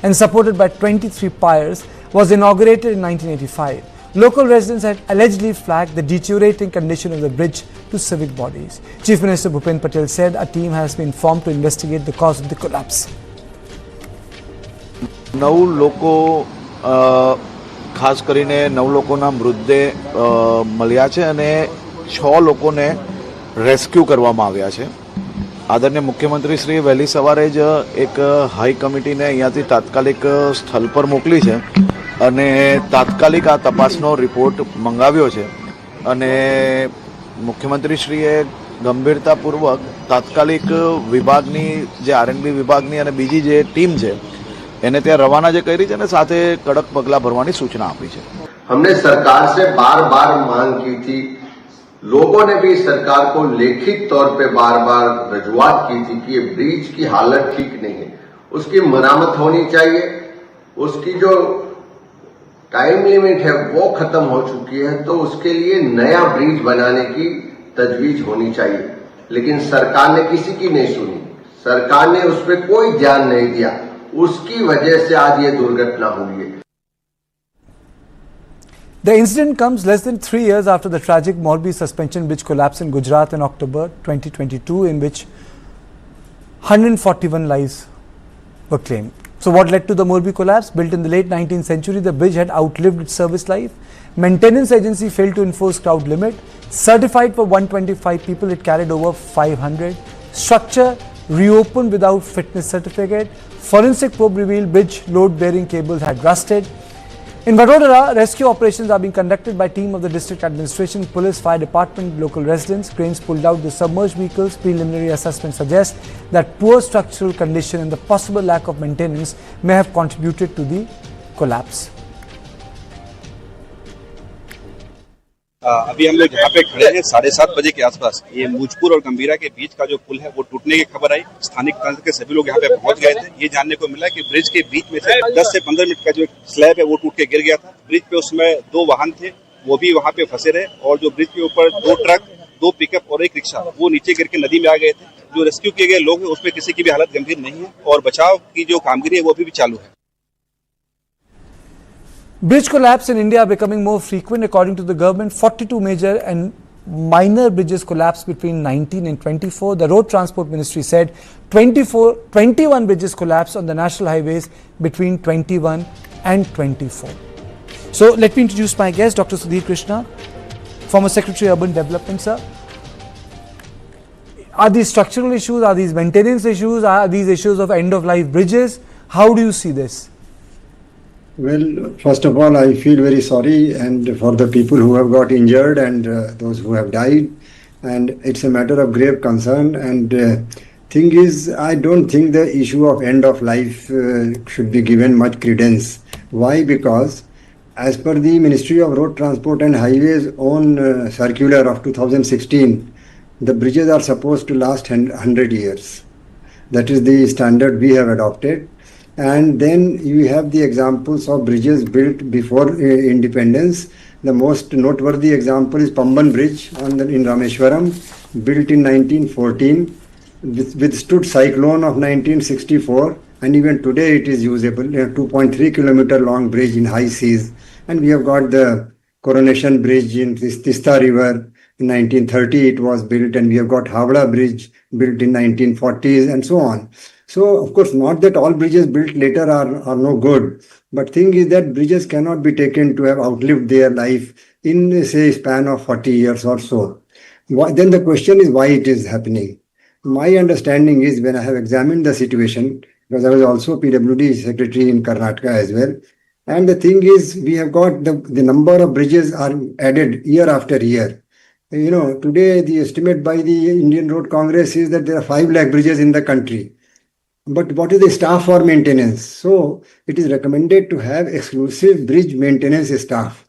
and supported by 23 piers, was inaugurated in 1985. Local residents had allegedly flagged the deteriorating condition of the bridge to civic bodies. Chief Minister Bhupendra Patel said a team has been formed to investigate the cause of the collapse. 9 લોકો ખાસ કરીને 9 લોકોના મૃતદેહ મળ્યા છે અને 6 લોકોને rescue કરવામાં આવ્યા છે. આદરણીય મુખ્યમંત્રી શ્રી વહેલી સવારે જ એક હાઈ કમિટીને અહીંયાથી તાત્કાલિક સ્થળ પર મોકલી છે અને તાત્કાલિક આ તપાસનો રિપોર્ટ મંગાવ્યો છે અને મુખ્યમંત્રીશ્રીએ ગંભીરતાપૂર્વક તાત્કાલિક વિભાગની જે આરએનબી વિભાગની અને બીજી જે ટીમ છે એને ત્યાં રવાના જે કરી છે અને સાથે કડક પગલાં ભરવાની સૂચના આપી છે. हमने सरकार से बार बार मांग की थी, लोगों ने भी सरकार को लिखित तौर पे बार बार रजूआत की थी कि ये ब्रिज की हालत ठीक नहीं है, उसकी मरम्मत होनी चाहिए, उसकी जो टाइम लिमिट है वो खत्म हो चुकी है, तो उसके लिए नया ब्रिज बनाने की तजवीज होनी चाहिए. लेकिन सरकार ने किसी की नहीं सुनी, सरकार ने उस पर कोई ध्यान नहीं दिया, उसकी वजह से आज ये दुर्घटना हुई है. The incident comes less than 3 years after the tragic Morbi suspension bridge collapse in Gujarat in October 2022, in which 141 lives were claimed. So what led to the Morbi collapse? Built in the late 19th century, the bridge had outlived its service life. Maintenance agency failed to enforce crowd limit. Certified for 125 people, it carried over 500. Structure reopened without fitness certificate. Forensic probe revealed bridge load-bearing cables had rusted. In Vadodara, rescue operations are being conducted by team of the district administration, police, fire department, local residents. Cranes pulled out the submerged vehicles. Preliminary assessment suggests that poor structural condition and the possible lack of maintenance may have contributed to the collapse. अभी हम लोग यहाँ पे खड़े हैं 7:30 बजे के आसपास. ये मुजपुर और गंभीरा के बीच का जो पुल है वो टूटने की खबर आई. स्थानिक तंत्र के सभी लोग यहाँ पे पहुंच गए थे. ये जानने को मिला कि ब्रिज के बीच में से 10 से 15 मिनट का जो स्लैब है वो टूट के गिर गया था. ब्रिज पे उस समय 2 वाहन थे, वो भी वहाँ पे फंसे रहे, और जो ब्रिज के ऊपर 2 ट्रक, 2 पिकअप और 1 रिक्शा वो नीचे गिर के नदी में आ गए थे. जो रेस्क्यू किए गए लोग हैं उसमें किसी की भी हालत गंभीर नहीं है और बचाव की जो कामगिरी है वो अभी भी चालू है. Bridge collapse in India are becoming more frequent. According to the government, 42 major and minor bridges collapsed between 19 and 24. The Road Transport Ministry said 21 bridges collapsed on the national highways between 21 and 24. So let me introduce my guest, Dr. Sudhir Krishna, former Secretary Urban Development, sir. Are these structural issues? Are these maintenance issues? Are these issues of end-of-life bridges? How do you see this? Well, first of all, I feel very sorry and for the people who have got injured and those who have died, and it's a matter of grave concern. And thing is, I don't think the issue of end of life should be given much credence. Why? Because as per the Ministry of Road Transport and Highways own circular of 2016, the bridges are supposed to last 100 years. That is the standard we have adopted. And then you have the examples of bridges built before independence. The most noteworthy example is Pamban Bridge in Rameshwaram, built in 1914, withstood cyclone of 1964, and even today it is usable. A 2.3 kilometer long bridge in high seas. And we have got the Coronation Bridge in Tista River. In 1930 it was built, and we have got Howrah Bridge built in 1940s and so on. So, of course, not that all bridges built later are no good, but thing is that bridges cannot be taken to have outlived their life in, say, span of 40 years or so. Then the question is why it is happening. My understanding is, when I have examined the situation, because I was also PWD secretary in Karnataka as well, and the thing is, we have got the number of bridges are added year after year. You know, today the estimate by the Indian Road Congress is that there are 5 lakh bridges in the country. But what is the staff for maintenance? So it is recommended to have exclusive bridge maintenance staff.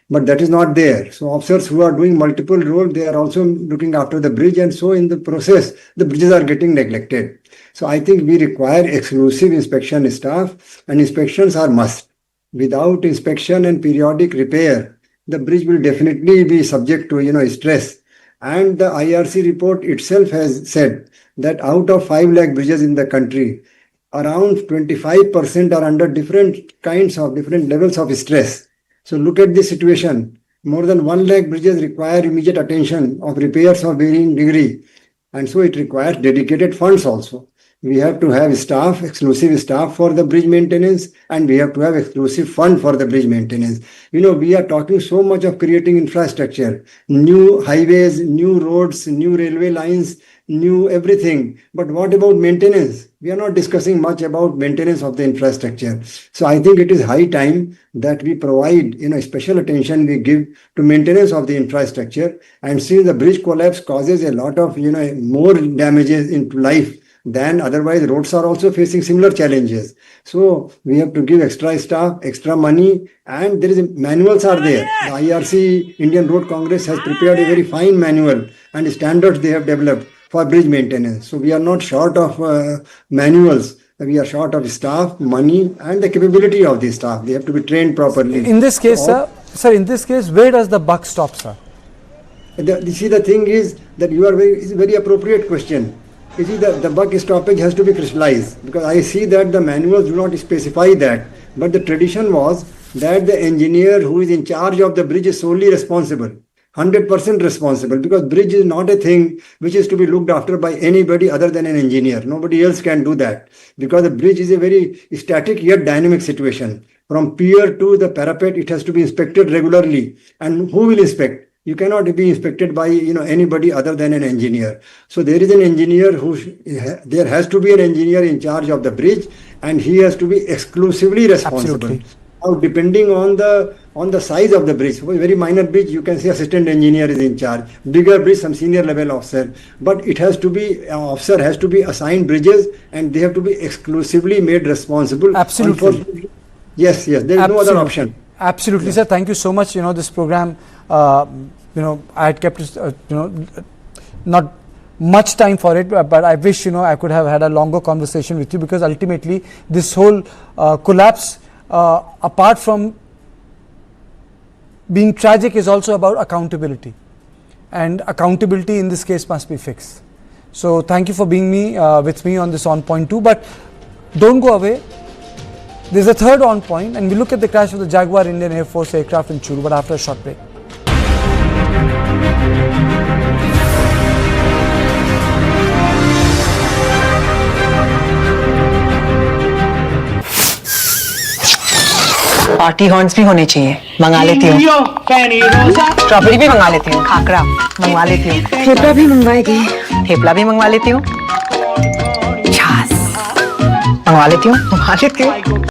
But that is not there. So officers who are doing multiple roles, they are also looking after the bridge, and so in the process, the bridges are getting neglected. So I think we require exclusive inspection staff, and inspections are must. Without inspection and periodic repair, the bridge will definitely be subject to, stress. And the IRC report itself has said that out of 5 lakh bridges in the country, around 25% are under different levels of stress. So look at this situation. More than 1 lakh bridges require immediate attention of repairs of varying degree. And so it requires dedicated funds also. We have to have staff, exclusive staff for the bridge maintenance, and we have to have exclusive fund for the bridge maintenance. We are talking so much of creating infrastructure, new highways, new roads, new railway lines, new everything. But what about maintenance? We are not discussing much about maintenance of the infrastructure. So I think it is high time that we provide, special attention we give to maintenance of the infrastructure. And since the bridge collapse causes a lot of, more damages into life than otherwise, roads are also facing similar challenges. So we have to give extra staff, extra money, and manuals are there. The IRC, Indian Road Congress, has prepared a very fine manual and standards they have developed for bridge maintenance. So we are not short of manuals. We are short of staff, money, and the capability of the staff. They have to be trained properly. In this case, sir, in this case, where does the buck stop, sir? The thing is that it's a very appropriate question. You see, the buck stoppage has to be crystallized, because I see that the manuals do not specify that. But the tradition was that the engineer who is in charge of the bridge is solely responsible, 100% responsible, because bridge is not a thing which is to be looked after by anybody other than an engineer. Nobody else can do that, because the bridge is a very static yet dynamic situation. From pier to the parapet, it has to be inspected regularly. And who will inspect? You cannot be inspected by anybody other than an engineer. So there is an engineer there has to be an engineer in charge of the bridge, and he has to be exclusively responsible. Absolutely. Now, depending on the size of the bridge, for a very minor bridge, you can say assistant engineer is in charge. Bigger bridge, some senior level officer. But it has to be officer has to be assigned bridges, and they have to be exclusively made responsible. Absolutely. Yes. There is no other option. Absolutely, sir. Thank you so much. This program, I had kept it, not much time for it, but I wish, I could have had a longer conversation with you, because ultimately this whole collapse, apart from being tragic, is also about accountability. And accountability in this case must be fixed. So thank you for being with me on this On Point 2, but don't go away. There's a third on point, and we look at the crash of the Jaguar Indian Air Force aircraft in Churu, but after a short break. Party horns भी होने चाहिए, मंगा लेती हूँ। Strawberry भी मंगा लेती हूँ, खाकरा मंगवा लेती हूँ, थेपला भी मंगवाएगी, थेपला भी मंगवा लेती हूँ, छाछ मंगवा लेती हूँ।